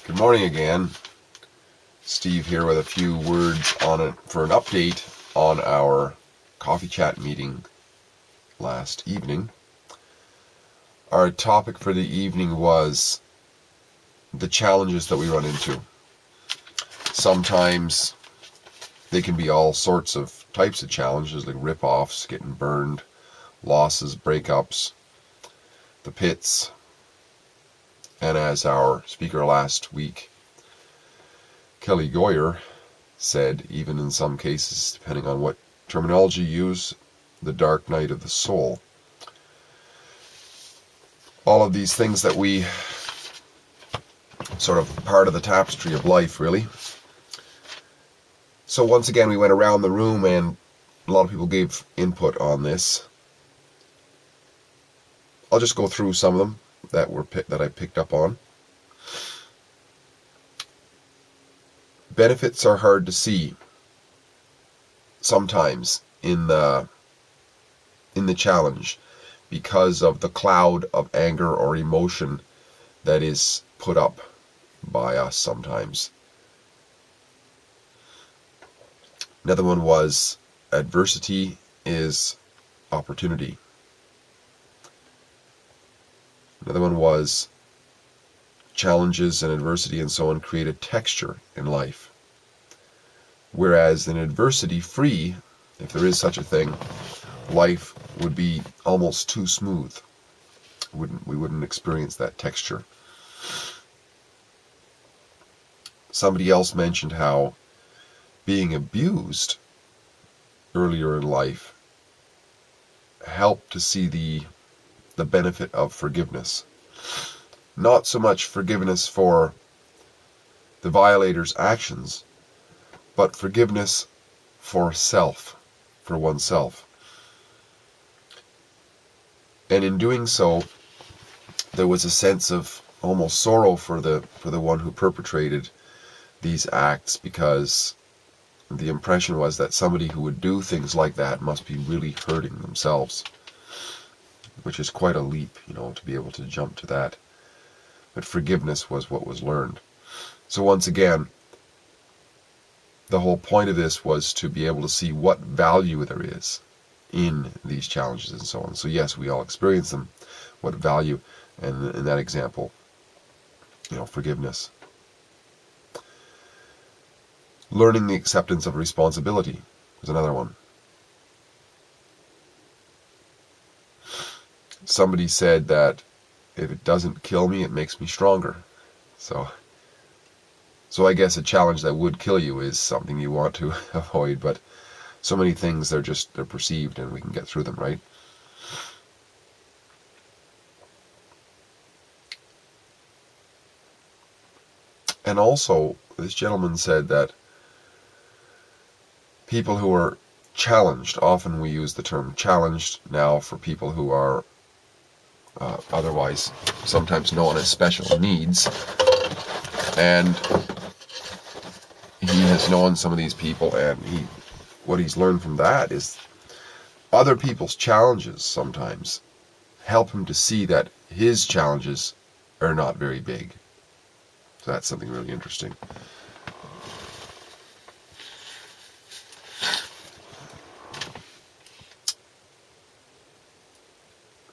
Good morning again. Steve here with a few words on it for an update on our coffee chat meeting last evening. Our topic for the evening was the challenges that we run into. Sometimes they can be all sorts of types of challenges, like rip-offs, getting burned, losses, breakups, the pits, and as our speaker last week, Kelly Goyer, said, even in some cases, depending on what terminology you use, the dark night of the soul. All of these things that we sort of part of the tapestry of life, really. So once again, we went around the room and a lot of people gave input on this. I'll just go through some of them that I picked up on. Benefits are hard to see sometimes in the challenge because of the cloud of anger or emotion that is put up by us sometimes. Another one was adversity is opportunity. Another one was challenges and adversity and so on create a texture in life. Whereas in adversity-free, if there is such a thing, life would be almost too smooth. We wouldn't experience that texture. Somebody else mentioned how being abused earlier in life helped to see the benefit of forgiveness. Not so much forgiveness for the violator's actions, but forgiveness for oneself. And in doing so, there was a sense of almost sorrow for the one who perpetrated these acts, because the impression was that somebody who would do things like that must be really hurting themselves, which is quite a leap, to be able to jump to that. But forgiveness was what was learned. So once again, the whole point of this was to be able to see what value there is in these challenges and so on. So yes, we all experience them. What value? And in that example, forgiveness. Learning the acceptance of responsibility was another one. Somebody said that if it doesn't kill me, it makes me stronger. So I guess a challenge that would kill you is something you want to avoid, but so many things, they're perceived and we can get through them, right? And also, this gentleman said that people who are challenged, often we use the term challenged now for people who are otherwise sometimes known as special needs, and he has known some of these people, and what he's learned from that is other people's challenges sometimes help him to see that his challenges are not very big. So that's something really interesting.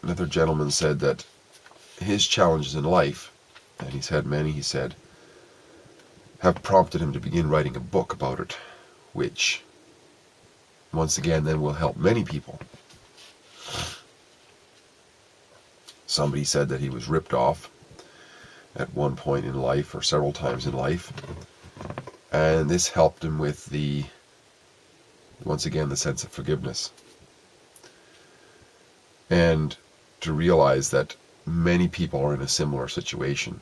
Another gentleman said that his challenges in life, and he's had many, he said, have prompted him to begin writing a book about it, which, once again, then will help many people. Somebody said that he was ripped off at one point in life, or several times in life, and this helped him with once again, the sense of forgiveness. And to realize that many people are in a similar situation.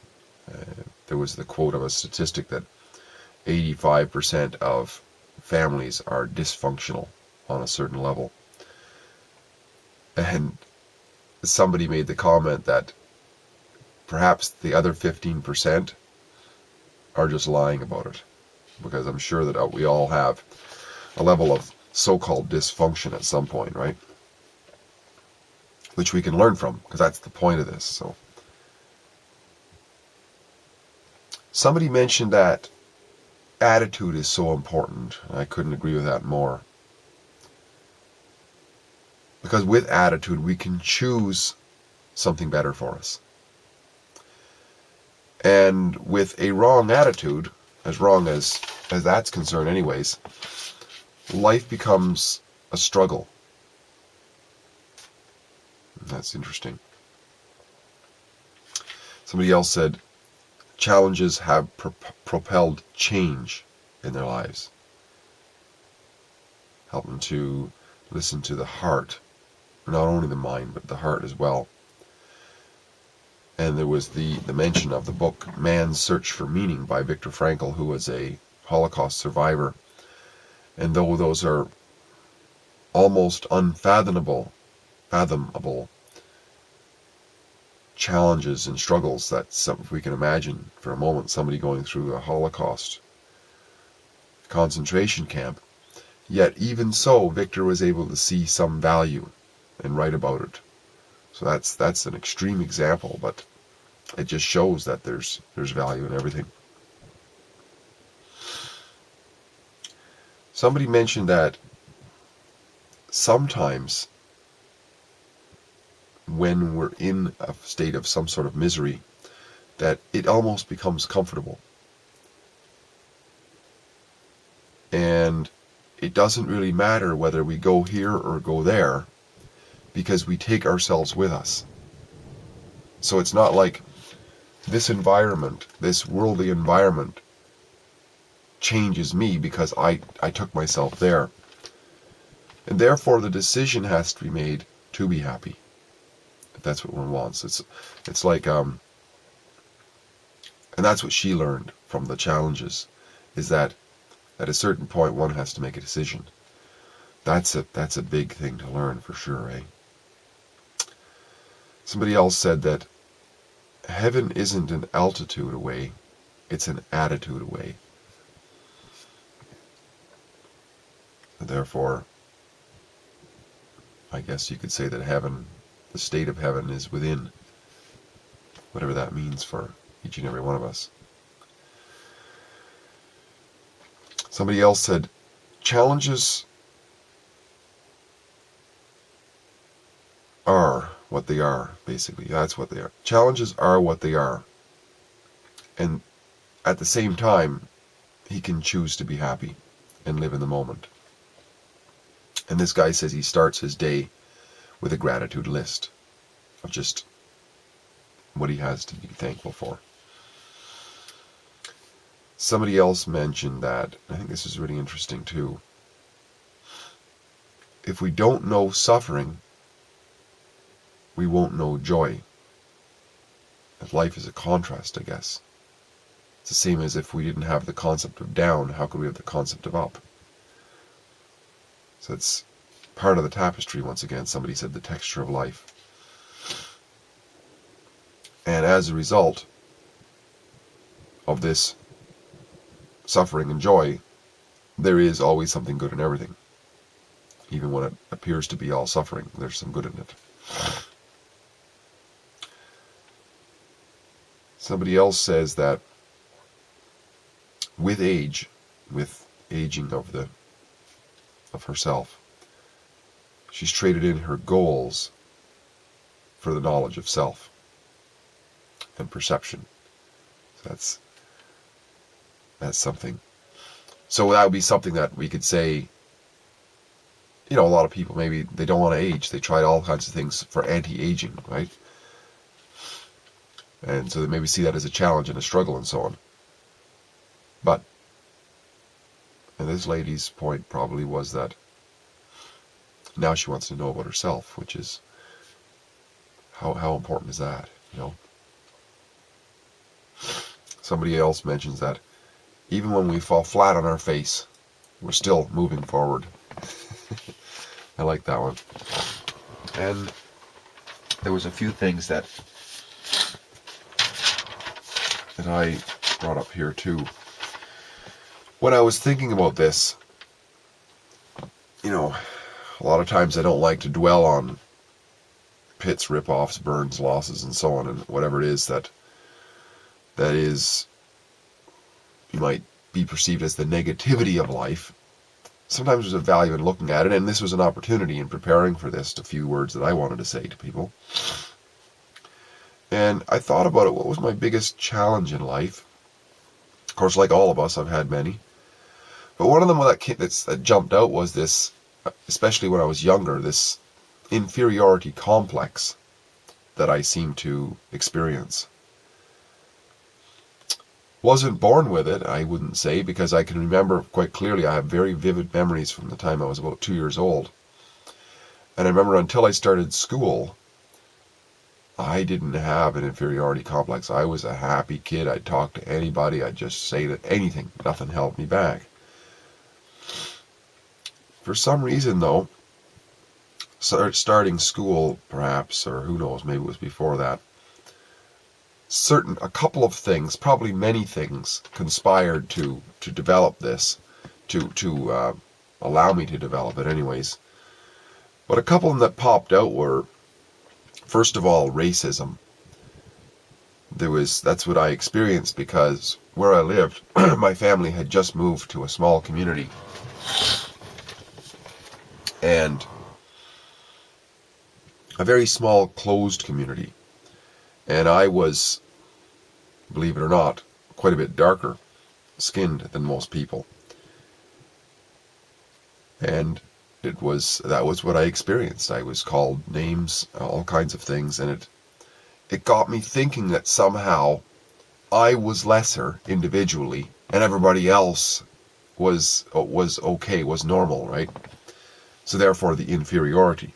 There was the quote of a statistic that 85% of families are dysfunctional on a certain level. And somebody made the comment that perhaps the other 15% are just lying about it, because I'm sure that we all have a level of so-called dysfunction at some point, right? Which we can learn from, because that's the point of this. Somebody mentioned that attitude is so important. I couldn't agree with that more. Because with attitude, we can choose something better for us. And with a wrong attitude, as wrong as that's concerned anyways, life becomes a struggle. That's interesting. Somebody else said, challenges have propelled change in their lives. Help them to listen to the heart, not only the mind, but the heart as well. And there was the mention of the book Man's Search for Meaning by Viktor Frankl, who was a Holocaust survivor. And though those are almost unfathomable challenges and struggles that if we can imagine for a moment somebody going through a Holocaust concentration camp, yet even so Victor was able to see some value and write about it. So that's an extreme example, but it just shows that there's value in everything. Somebody mentioned that sometimes when we're in a state of some sort of misery, that it almost becomes comfortable. And it doesn't really matter whether we go here or go there, because we take ourselves with us. So it's not like this environment, this worldly environment, changes me because I took myself there. And therefore the decision has to be made to be happy. If that's what one wants. It's like and that's what she learned from the challenges, is that at a certain point one has to make a decision. That's a big thing to learn for sure, eh? Somebody else said that heaven isn't an altitude away, it's an attitude away. And therefore, I guess you could say that heaven, the state of heaven, is within, whatever that means for each and every one of us. Somebody else said, challenges are what they are, basically. That's what they are. Challenges are what they are. And at the same time, he can choose to be happy and live in the moment. And this guy says he starts his day with a gratitude list of just what he has to be thankful for. Somebody else mentioned that, I think this is really interesting too, if we don't know suffering, we won't know joy. If life is a contrast, I guess. It's the same as if we didn't have the concept of down, how could we have the concept of up? So it's part of the tapestry, once again. Somebody said the texture of life. And as a result of this suffering and joy, there is always something good in everything. Even when it appears to be all suffering, there's some good in it. Somebody else says that with age, with aging of herself, she's traded in her goals for the knowledge of self and perception. So that's something. So that would be something that we could say, you know, a lot of people, maybe they don't want to age. They tried all kinds of things for anti-aging, right? And so they maybe see that as a challenge and a struggle and so on. But, and this lady's point probably was that now she wants to know about herself, which is, how important is that, you know? Somebody else mentions that even when we fall flat on our face, we're still moving forward. I like that one. And there was a few things that I brought up here too. When I was thinking about this, you know, a lot of times I don't like to dwell on pits, rip-offs, burns, losses, and so on, and whatever it is that is you might be perceived as the negativity of life, sometimes there's a value in looking at it, and this was an opportunity in preparing for this, a few words that I wanted to say to people. And I thought about it, what was my biggest challenge in life? Of course, like all of us, I've had many. But one of them that jumped out was this, especially when I was younger, this inferiority complex that I seemed to experience. Wasn't born with it, I wouldn't say, because I can remember quite clearly. I have very vivid memories from the time I was about 2 years old. And I remember until I started school, I didn't have an inferiority complex. I was a happy kid. I'd talk to anybody. I'd just say that anything. Nothing held me back. For some reason, though, starting school, perhaps, or who knows, maybe it was before that, a couple of things, probably many things, conspired to develop this, to allow me to develop it anyways. But a couple of them that popped out were, first of all, racism. That's what I experienced because where I lived, my family had just moved to a small community. And a very small, closed community. And I was, believe it or not, quite a bit darker skinned than most people. And that was what I experienced. I was called names, all kinds of things, and it got me thinking that somehow I was lesser individually and everybody else was okay, was normal, right? So therefore the inferiority.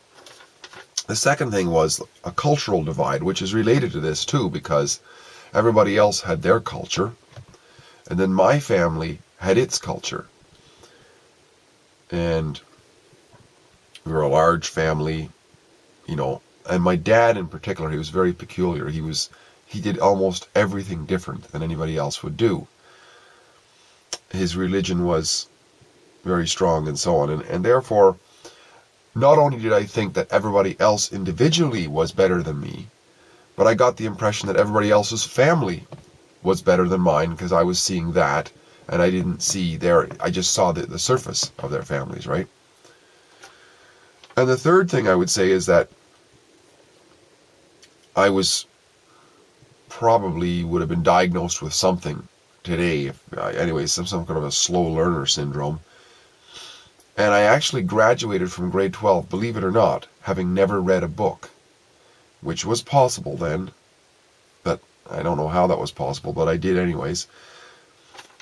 The second thing was a cultural divide, which is related to this too, because everybody else had their culture, and then my family had its culture. And we were a large family, and my dad in particular, he was very peculiar. He did almost everything different than anybody else would do. His religion was very strong and so on, and therefore, not only did I think that everybody else individually was better than me, but I got the impression that everybody else's family was better than mine because I was seeing that, and I didn't see I just saw the surface of their families, right? And the third thing I would say is that I probably would have been diagnosed with something today, some kind of a slow learner syndrome. And I actually graduated from grade 12, believe it or not, having never read a book, which was possible then, but I don't know how that was possible, but I did anyways.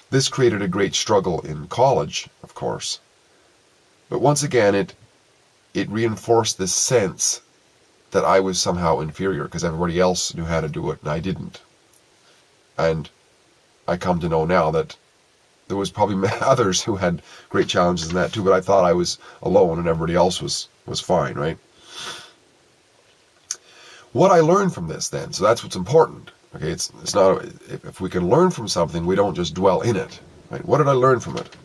This created a great struggle in college, of course. But once again, it reinforced this sense that I was somehow inferior because everybody else knew how to do it and I didn't. And I come to know now that there was probably others who had great challenges in that too, but I thought I was alone and everybody else was fine, right? What I learned from this then, so that's what's important. Okay, it's not, if we can learn from something, we don't just dwell in it, right? What did I learn from it?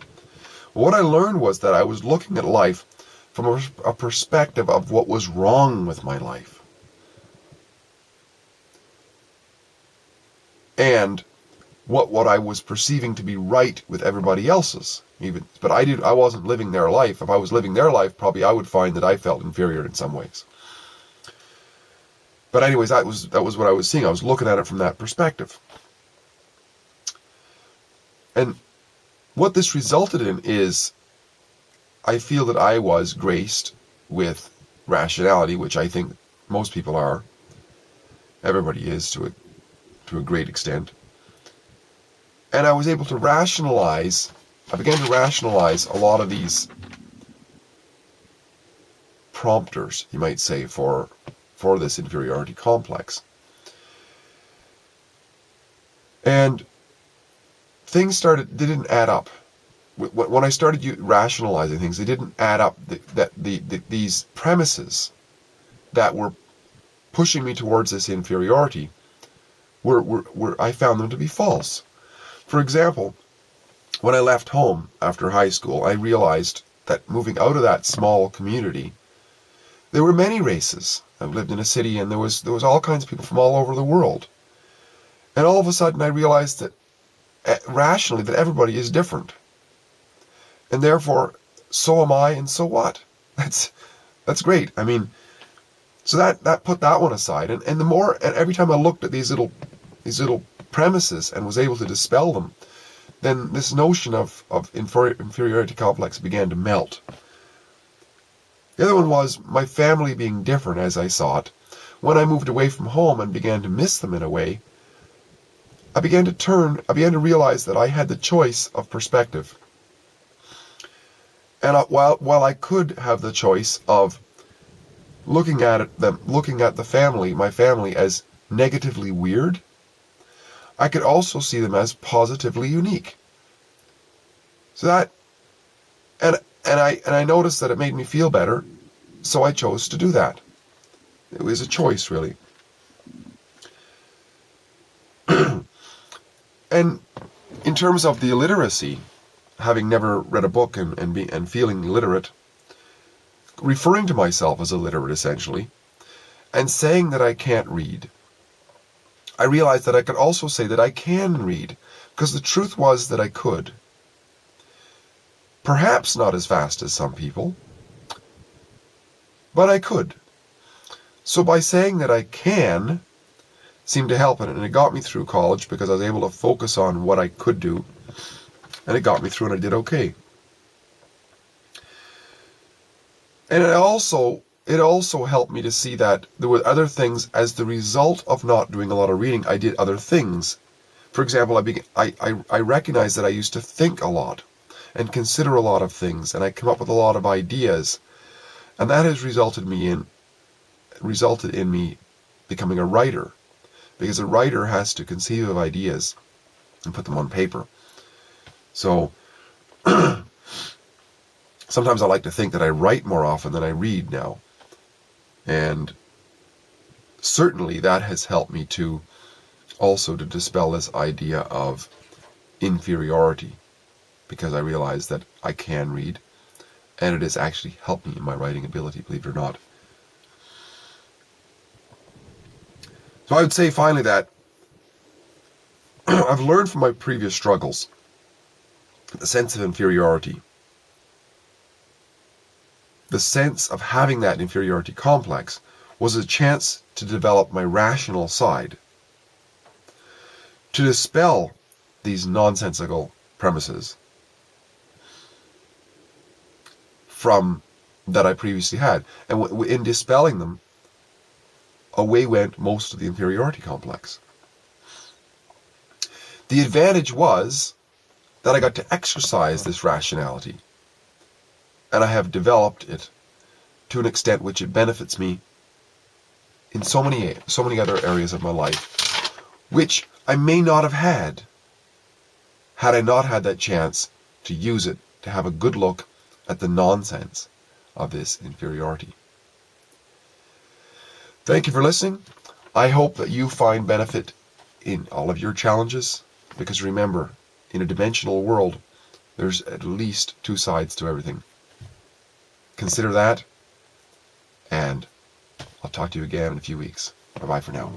Well, what I learned was that I was looking at life from a perspective of what was wrong with my life. And what I was perceiving to be right with everybody else's, but I wasn't living their life. If I was living their life, probably I would find that I felt inferior in some ways. But anyways, that was what I was seeing. I was looking at it from that perspective. And what this resulted in is, I feel that I was graced with rationality, which I think most people are. Everybody is to a great extent. And I was able to I began to rationalize a lot of these prompters, you might say, for this inferiority complex. And things didn't add up. When I started rationalizing things, they didn't add up. These premises that were pushing me towards this inferiority I found them to be false. For example, when I left home after high school, I realized that moving out of that small community, there were many races. I lived in a city and there was all kinds of people from all over the world. And all of a sudden I realized that rationally that everybody is different. And therefore, so am I, and so what? That's great. I mean, so that put that one aside. And every time I looked at these little premises and was able to dispel them, then this notion of inferiority complex began to melt. The other one was my family being different as I saw it. When I moved away from home and began to miss them in a way, I began to realize that I had the choice of perspective. And while I could have the choice of looking at my family as negatively weird, I could also see them as positively unique. So that, and I noticed that it made me feel better, so I chose to do that. It was a choice, really. And in terms of the illiteracy, having never read a book and feeling illiterate, referring to myself as illiterate essentially, and saying that I can't read, I realized that I could also say that I can read, because the truth was that I could. Perhaps not as fast as some people, but I could. So by saying that I can seemed to help it, and it got me through college because I was able to focus on what I could do, and it got me through and I did okay. And it also helped me to see that there were other things. As the result of not doing a lot of reading, I did other things. For example, I recognized that I used to think a lot and consider a lot of things, and I come up with a lot of ideas, and that has resulted in me becoming a writer, because a writer has to conceive of ideas and put them on paper. So sometimes I like to think that I write more often than I read now. And certainly that has helped me to dispel this idea of inferiority, because I realize that I can read, and it has actually helped me in my writing ability, believe it or not. So I would say finally that I've learned from my previous struggles the sense of inferiority, the sense of having that inferiority complex, was a chance to develop my rational side, to dispel these nonsensical premises from that I previously had. And in dispelling them, away went most of the inferiority complex. The advantage was that I got to exercise this rationality, and I have developed it to an extent which it benefits me in so many other areas of my life, which I may not have had I not had that chance to use it, to have a good look at the nonsense of this inferiority. Thank you for listening. I hope that you find benefit in all of your challenges, because remember, in a dimensional world, there's at least two sides to everything. Consider that, and I'll talk to you again in a few weeks. Bye-bye for now.